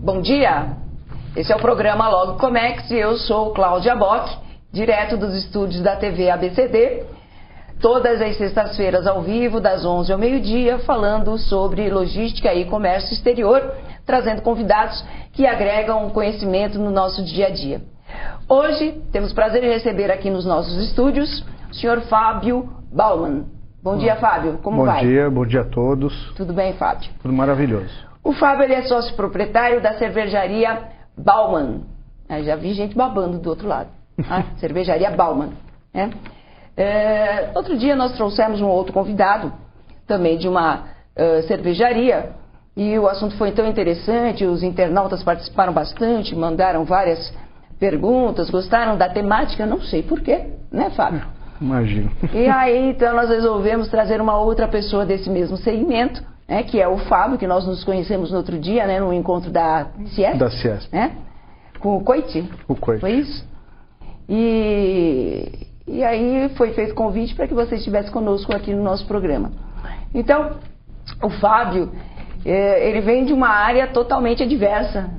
Bom dia, esse é o programa Logo Comex e eu sou Cláudia Bock, direto dos estúdios da TV ABCD, todas as sextas-feiras ao vivo, das 11 ao meio-dia, falando sobre logística e comércio exterior, trazendo convidados que agregam conhecimento no nosso dia a dia. Hoje temos o prazer de receber aqui nos nossos estúdios o senhor Fábio Baumann. Bom dia, Fábio, como vai? Bom dia a todos. Tudo bem, Fábio? Tudo maravilhoso. O Fábio ele é sócio proprietário da cervejaria Baumann. Já vi gente babando do outro lado. Cervejaria Baumann. Outro dia nós trouxemos um outro convidado, também de uma cervejaria, e o assunto foi tão interessante, os internautas participaram bastante, mandaram várias perguntas, gostaram da temática, não sei porquê, né, Fábio? Imagino. E aí, então, nós resolvemos trazer uma outra pessoa desse mesmo segmento, que é o Fábio, que nós nos conhecemos no outro dia, no encontro da CIESP. Da CIESP. Com o Coit. O Coit. Foi isso? E aí foi feito convite para que você estivesse conosco aqui no nosso programa. Então, o Fábio, ele vem de uma área totalmente adversa,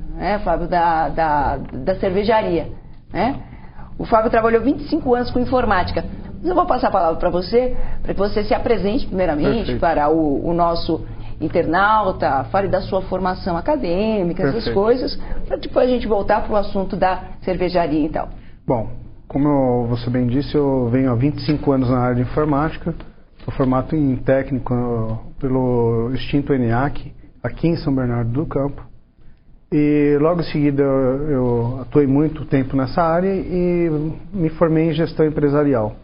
Fábio, da cervejaria, O Fábio trabalhou 25 anos com informática. Mas eu vou passar a palavra para que você se apresente primeiramente. Perfeito. Para o nosso internauta, fale da sua formação acadêmica, Perfeito. Essas coisas, para depois a gente voltar para o assunto da cervejaria e tal. Bom, como você bem disse, eu venho há 25 anos na área de informática, sou formado em técnico pelo extinto ENIAC, aqui em São Bernardo do Campo, e logo em seguida eu atuei muito tempo nessa área e me formei em gestão empresarial.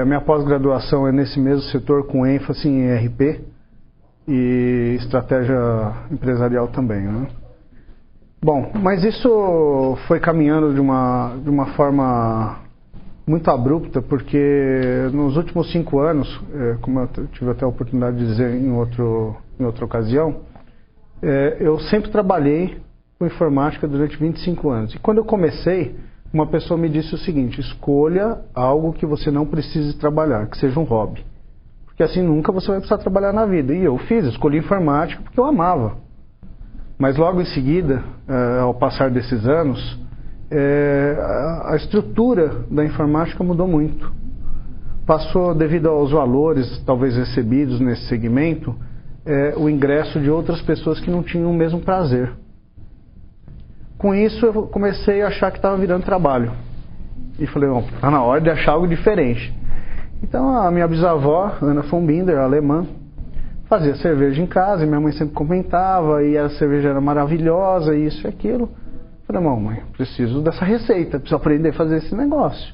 Minha pós-graduação é nesse mesmo setor, com ênfase em ERP e estratégia empresarial também, Bom, mas isso foi caminhando de uma forma muito abrupta, porque nos últimos 5 anos, como eu tive até a oportunidade de dizer em outra ocasião, eu sempre trabalhei com informática durante 25 anos. E quando eu comecei, uma pessoa me disse o seguinte: escolha algo que você não precise trabalhar, que seja um hobby. Porque assim nunca você vai precisar trabalhar na vida. E eu escolhi informática porque eu amava. Mas logo em seguida, ao passar desses anos, a estrutura da informática mudou muito. Passou, devido aos valores talvez recebidos nesse segmento, o ingresso de outras pessoas que não tinham o mesmo prazer. Com isso eu comecei a achar que estava virando trabalho. E falei, está na hora de achar algo diferente. Então a minha bisavó, Ana von Binder, alemã, fazia cerveja em casa e minha mãe sempre comentava e a cerveja era maravilhosa, isso e aquilo. Falei, mãe, preciso dessa receita, preciso aprender a fazer esse negócio.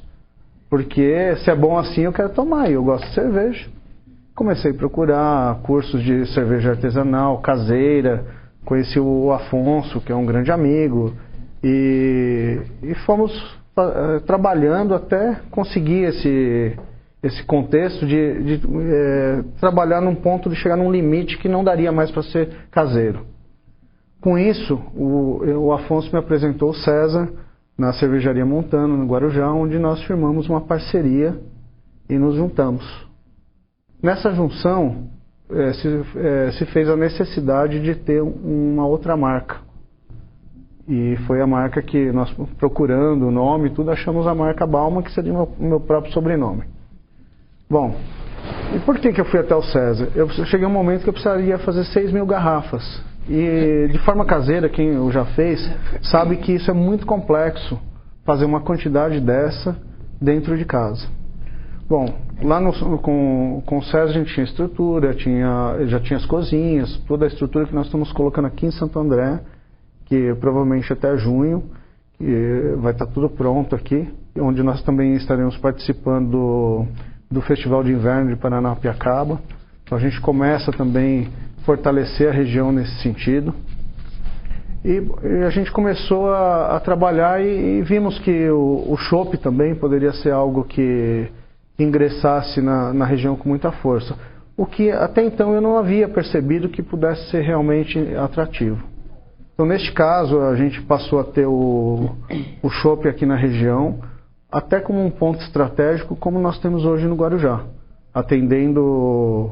Porque se é bom assim eu quero tomar e eu gosto de cerveja. Comecei a procurar cursos de cerveja artesanal, caseira, conheci o Afonso, que é um grande amigo, e fomos trabalhando até conseguir esse contexto de trabalhar num ponto de chegar num limite que não daria mais para ser caseiro. Com isso, o Afonso me apresentou o César na cervejaria Montano, no Guarujá, onde nós firmamos uma parceria e nos juntamos. Nessa junção, se fez a necessidade de ter uma outra marca. E foi a marca que nós, procurando o nome e tudo, achamos a marca Baumann, que seria o meu próprio sobrenome. Bom, e por que eu fui até o César? Eu cheguei a um momento que eu precisaria fazer 6.000 garrafas. E de forma caseira, quem o já fez, sabe que isso é muito complexo, fazer uma quantidade dessa dentro de casa. Bom, lá com o César a gente tinha estrutura, já tinha as cozinhas, toda a estrutura que nós estamos colocando aqui em Santo André, que provavelmente até junho que vai estar tudo pronto aqui, onde nós também estaremos participando do Festival de Inverno de Paranapiacaba. Então a gente começa também a fortalecer a região nesse sentido. E a gente começou a trabalhar e vimos que o chopp também poderia ser algo que ingressasse na região com muita força. O que até então eu não havia percebido que pudesse ser realmente atrativo. Então, neste caso, a gente passou a ter o chopp aqui na região, até como um ponto estratégico, como nós temos hoje no Guarujá, atendendo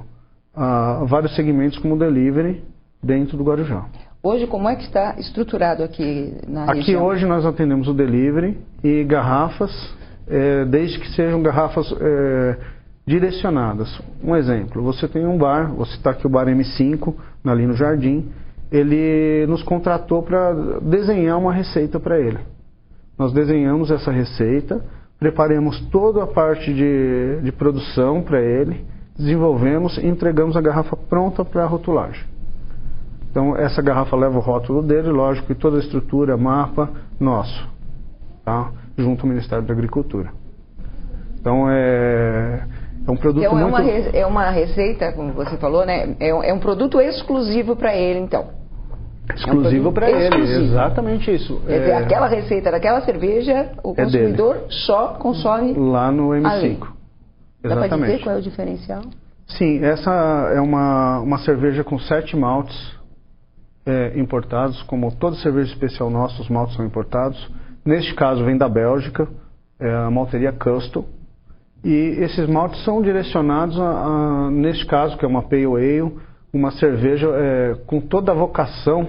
a vários segmentos como delivery dentro do Guarujá. Hoje, como é que está estruturado aqui na região? Aqui hoje nós atendemos o delivery e garrafas, desde que sejam garrafas direcionadas. Um exemplo, você tem um bar, você está aqui o Bar M5, ali no Jardim, ele nos contratou para desenhar uma receita para ele. Nós desenhamos essa receita, preparamos toda a parte de produção para ele, desenvolvemos e entregamos a garrafa pronta para a rotulagem. Então essa garrafa leva o rótulo dele, lógico que toda a estrutura, mapa, nosso, tá? Junto ao Ministério da Agricultura. Então é um produto então, muito... é uma receita, como você falou, né? É um produto exclusivo para ele, então. Exclusivo para ele, exatamente isso. Quer dizer, aquela receita daquela cerveja, o consumidor só consome lá no M5. Ali. Dá Exatamente. para dizer qual é o diferencial? Sim, essa é uma cerveja com 7 maltes importados, como toda cerveja especial nossa, os maltes são importados. Neste caso vem da Bélgica, a malteria Custom. E esses maltes são direcionados neste caso, que é uma Pale Ale, uma cerveja com toda a vocação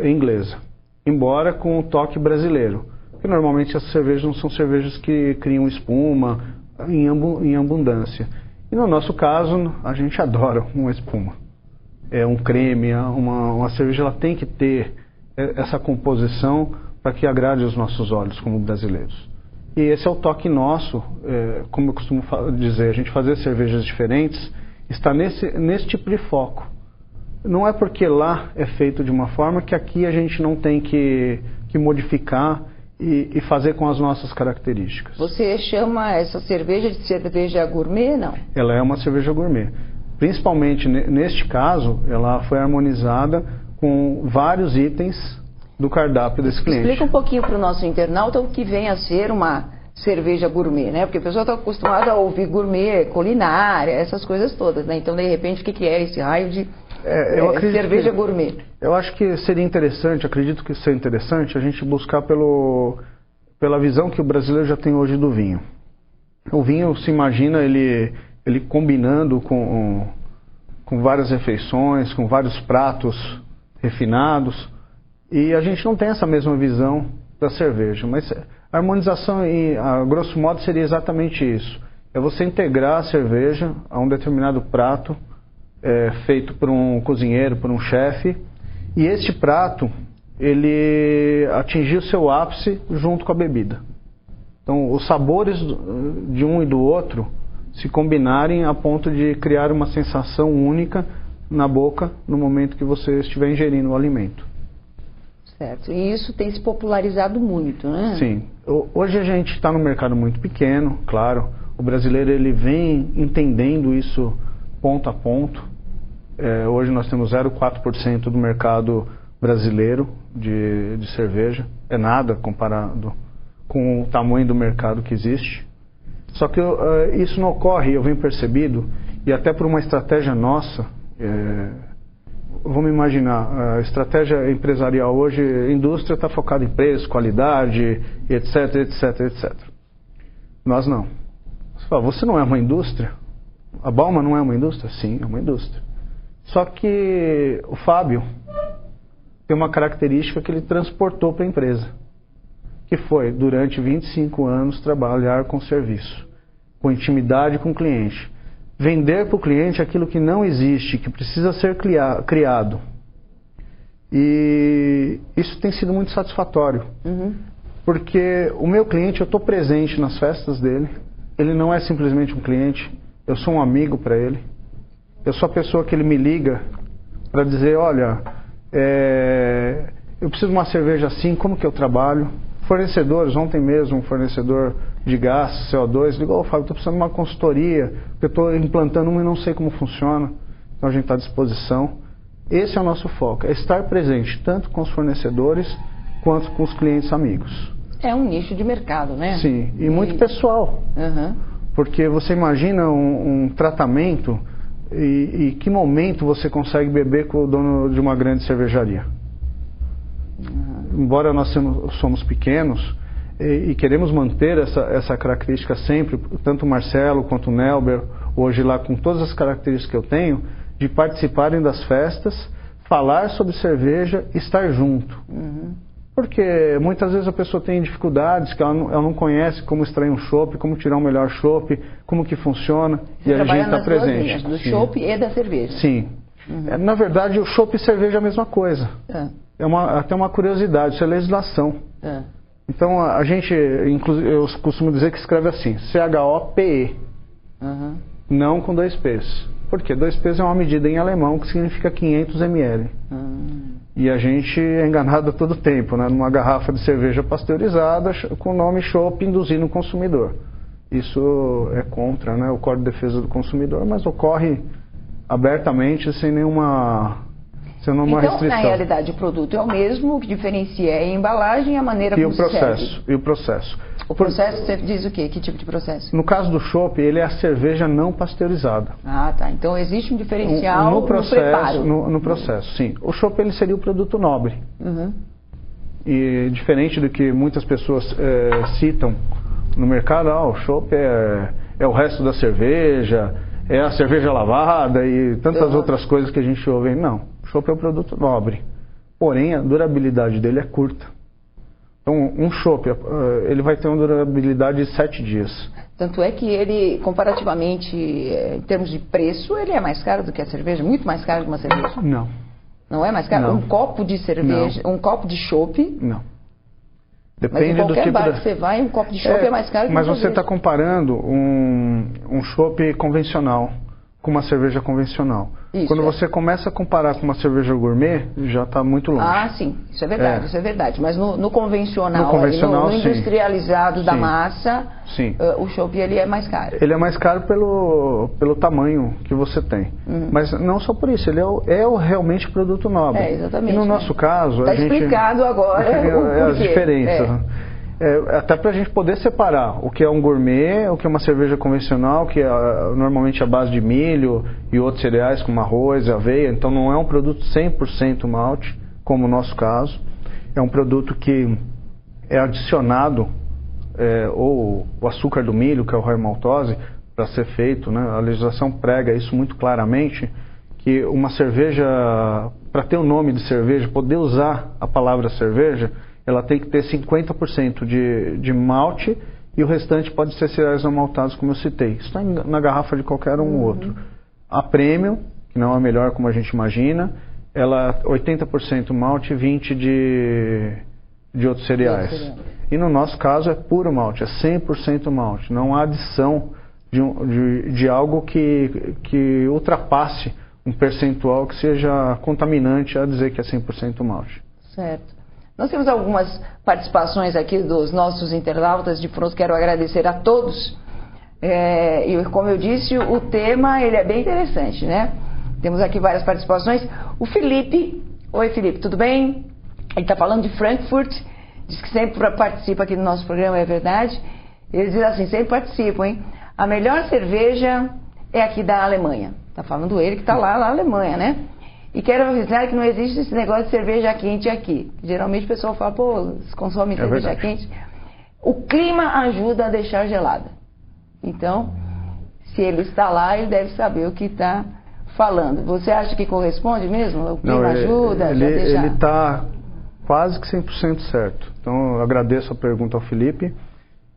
inglesa, embora com um toque brasileiro. Porque normalmente essas cervejas não são cervejas que criam espuma em abundância. E no nosso caso, a gente adora uma espuma. Um creme, uma cerveja ela tem que ter essa composição para que agrade os nossos olhos como brasileiros. E esse é o toque nosso, como eu costumo dizer, a gente fazer cervejas diferentes está nesse tipo de foco. Não é porque lá é feito de uma forma que aqui a gente não tem que modificar e fazer com as nossas características. Você chama essa cerveja de cerveja gourmet, não? Ela é uma cerveja gourmet. Principalmente neste caso, ela foi harmonizada com vários itens do cardápio desse cliente. Explica um pouquinho para o nosso internauta o que vem a ser uma cerveja gourmet, né? Porque o pessoal está acostumado a ouvir gourmet, culinária, essas coisas todas, né? Então, de repente, o que é esse raio de cerveja gourmet? Eu acho que seria interessante, acredito que seria interessante a gente buscar pela visão que o brasileiro já tem hoje do vinho. O vinho, se imagina ele combinando com várias refeições, com vários pratos refinados, e a gente não tem essa mesma visão da cerveja, mas a harmonização, a grosso modo, seria exatamente isso. É você integrar a cerveja a um determinado prato feito por um cozinheiro, por um chefe, e este prato, ele atingir o seu ápice junto com a bebida. Então, os sabores de um e do outro se combinarem a ponto de criar uma sensação única na boca no momento que você estiver ingerindo o alimento. Certo. E isso tem se popularizado muito, né? Sim. Hoje a gente está num mercado muito pequeno, claro. O brasileiro ele vem entendendo isso ponto a ponto. Hoje nós temos 0,4% do mercado brasileiro de cerveja. É nada comparado com o tamanho do mercado que existe. Só que isso não ocorre, eu venho percebido, e até por uma estratégia nossa, vamos imaginar, a estratégia empresarial hoje, a indústria está focada em preço, qualidade, etc, etc, etc. Nós não. Você fala, você não é uma indústria? A Bauman não é uma indústria? Sim, é uma indústria. Só que o Fábio tem uma característica que ele transportou para a empresa, que foi, durante 25 anos, trabalhar com serviço, com intimidade com o cliente. Vender para o cliente aquilo que não existe, que precisa ser criado. E isso tem sido muito satisfatório. Uhum. Porque o meu cliente, eu estou presente nas festas dele, ele não é simplesmente um cliente, eu sou um amigo para ele. Eu sou a pessoa que ele me liga para dizer, olha, eu preciso de uma cerveja assim, como que eu trabalho? Fornecedores, ontem mesmo um fornecedor de gás, CO2, ligou, Fábio, estou precisando de uma consultoria, porque eu estou implantando uma e não sei como funciona. Então a gente está à disposição. Esse é o nosso foco, é estar presente tanto com os fornecedores quanto com os clientes amigos. É um nicho de mercado, né? Sim, e muito pessoal. Uhum. Porque você imagina um tratamento e que momento você consegue beber com o dono de uma grande cervejaria. Embora nós somos pequenos e queremos manter essa característica sempre, tanto o Marcelo quanto o Nelber, hoje lá com todas as características que eu tenho, de participarem das festas, falar sobre cerveja e estar junto. Porque muitas vezes a pessoa tem dificuldades, que ela não conhece como extrair um chopp, como tirar um melhor chopp, como que funciona, Você e a gente está nas presente. duas linhas, do chopp e da cerveja. Sim. Na verdade, o chopp e cerveja é a mesma coisa. É até uma curiosidade, isso é legislação. Então, a gente, inclusive, eu costumo dizer que escreve assim, CHOPE, não com 2 P's. Por quê? 2 P's é uma medida em alemão que significa 500 ml. E a gente é enganado a todo tempo, né? Numa garrafa de cerveja pasteurizada com o nome chopp induzindo o consumidor. Isso é contra, né, o Código de Defesa do Consumidor, mas ocorre abertamente sem nenhuma restrição. Na realidade, o produto é o mesmo, o que diferencia é a embalagem e a maneira como se serve. E o processo. O processo, você diz o quê? Que tipo de processo? No caso do chopp, ele é a cerveja não pasteurizada. Ah, tá. Então existe um diferencial no preparo. No processo, sim. O chopp, ele seria o produto nobre. E diferente do que muitas pessoas citam no mercado, o chopp é o resto da cerveja, é a cerveja lavada e tantas outras coisas que a gente ouve. Não, o chopp é o produto nobre. Porém, a durabilidade dele é curta. Então, um chopp, ele vai ter uma durabilidade de 7 dias. Tanto é que ele, comparativamente, em termos de preço, ele é mais caro do que a cerveja? Muito mais caro que uma cerveja? Não. Não é mais caro? Não. Um copo de cerveja, um copo de chopp? Não. Depende mas em qualquer do tipo bar que você vai, um copo de chopp é mais caro que uma cerveja. Mas você está comparando um chopp convencional com uma cerveja convencional. Isso, quando você começa a comparar com uma cerveja gourmet, já está muito longe. Ah, sim, isso é verdade, isso é verdade. Mas no convencional, no sim. industrializado da Sim. massa, Sim. O chopp ele é mais caro. Ele é mais caro pelo tamanho que você tem. Mas não só por isso, ele é o realmente produto nobre. Exatamente. E no nosso caso, Está explicado agora as diferenças. Até para a gente poder separar o que é um gourmet, o que é uma cerveja convencional, que é normalmente a base de milho e outros cereais como arroz e aveia. Então não é um produto 100% malte, como o nosso caso. É um produto que é adicionado ou o açúcar do milho, que é o whey maltose, para ser feito, né? A legislação prega isso muito claramente, que uma cerveja, para ter o nome de cerveja, poder usar a palavra cerveja, ela tem que ter 50% de malte e o restante pode ser cereais não maltados, como eu citei. Isso está na garrafa de qualquer um ou outro. A Premium, que não é a melhor como a gente imagina, ela 80% malte e 20% de outros cereais. E no nosso caso é puro malte, é 100% malte. Não há adição de algo que ultrapasse um percentual que seja contaminante a dizer que é 100% malte. Certo. Nós temos algumas participações aqui dos nossos internautas, de pronto quero agradecer a todos. E como eu disse, o tema ele é bem interessante, né? Temos aqui várias participações. O Felipe, oi Felipe, tudo bem? Ele está falando de Frankfurt, diz que sempre participa aqui do nosso programa, é verdade? Ele diz assim, sempre participam, hein? A melhor cerveja é aqui da Alemanha. Está falando ele que está lá na Alemanha, né? E quero avisar que não existe esse negócio de cerveja quente aqui. Geralmente o pessoal fala, pô, eles consomem cerveja quente. O clima ajuda a deixar gelada. Então, se ele está lá, ele deve saber o que está falando. Você acha que corresponde mesmo? O clima ajuda? Ele está quase que 100% certo. Então, eu agradeço a pergunta ao Felipe.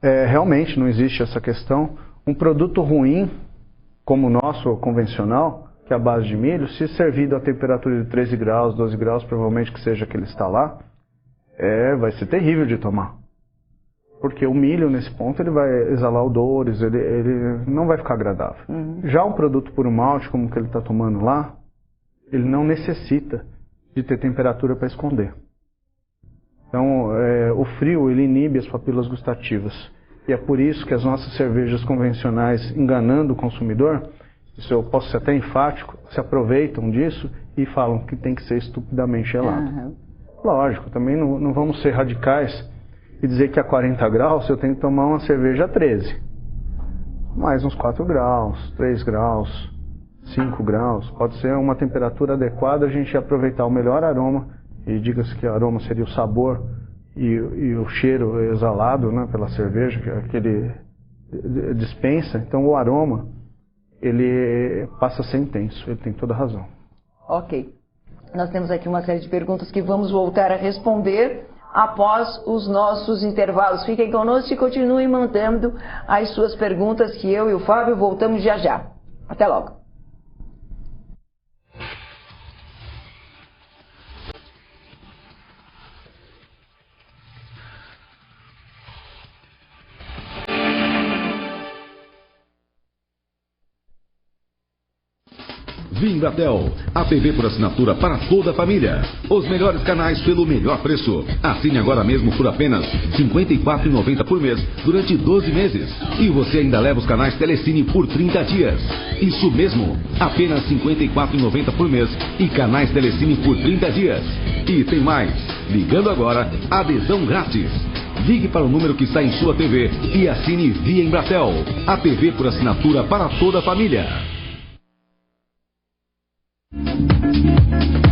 Realmente não existe essa questão. Um produto ruim, como o nosso convencional, que é a base de milho, se servido a temperatura de 13 graus, 12 graus, provavelmente que seja que ele está lá, vai ser terrível de tomar. Porque o milho, nesse ponto, ele vai exalar odores, ele não vai ficar agradável. Já um produto puro malte, como o que ele está tomando lá, ele não necessita de ter temperatura para esconder. Então, o frio, ele inibe as papilas gustativas. E é por isso que as nossas cervejas convencionais, enganando o consumidor, isso eu posso ser até enfático, se aproveitam disso e falam que tem que ser estupidamente gelado. Lógico, também não vamos ser radicais e dizer que a 40 graus eu tenho que tomar uma cerveja a 13. Mais uns 4 graus, 3 graus, 5 graus. Pode ser uma temperatura adequada, a gente aproveitar o melhor aroma, e diga-se que o aroma seria o sabor e o cheiro exalado, né, pela cerveja, que ele dispensa. Então o aroma, ele passa a ser intenso, ele tem toda a razão. Ok. Nós temos aqui uma série de perguntas que vamos voltar a responder após os nossos intervalos. Fiquem conosco e continuem mandando as suas perguntas, que eu e o Fábio voltamos já já. Até logo. Vimbratel, a TV por assinatura para toda a família. Os melhores canais pelo melhor preço. Assine agora mesmo por apenas R$ 54,90 por mês, durante 12 meses. E você ainda leva os canais Telecine por 30 dias. Isso mesmo, apenas R$ 54,90 por mês e canais Telecine por 30 dias. E tem mais, ligando agora, adesão grátis. Ligue para o número que está em sua TV e assine via Embratel, a TV por assinatura para toda a família.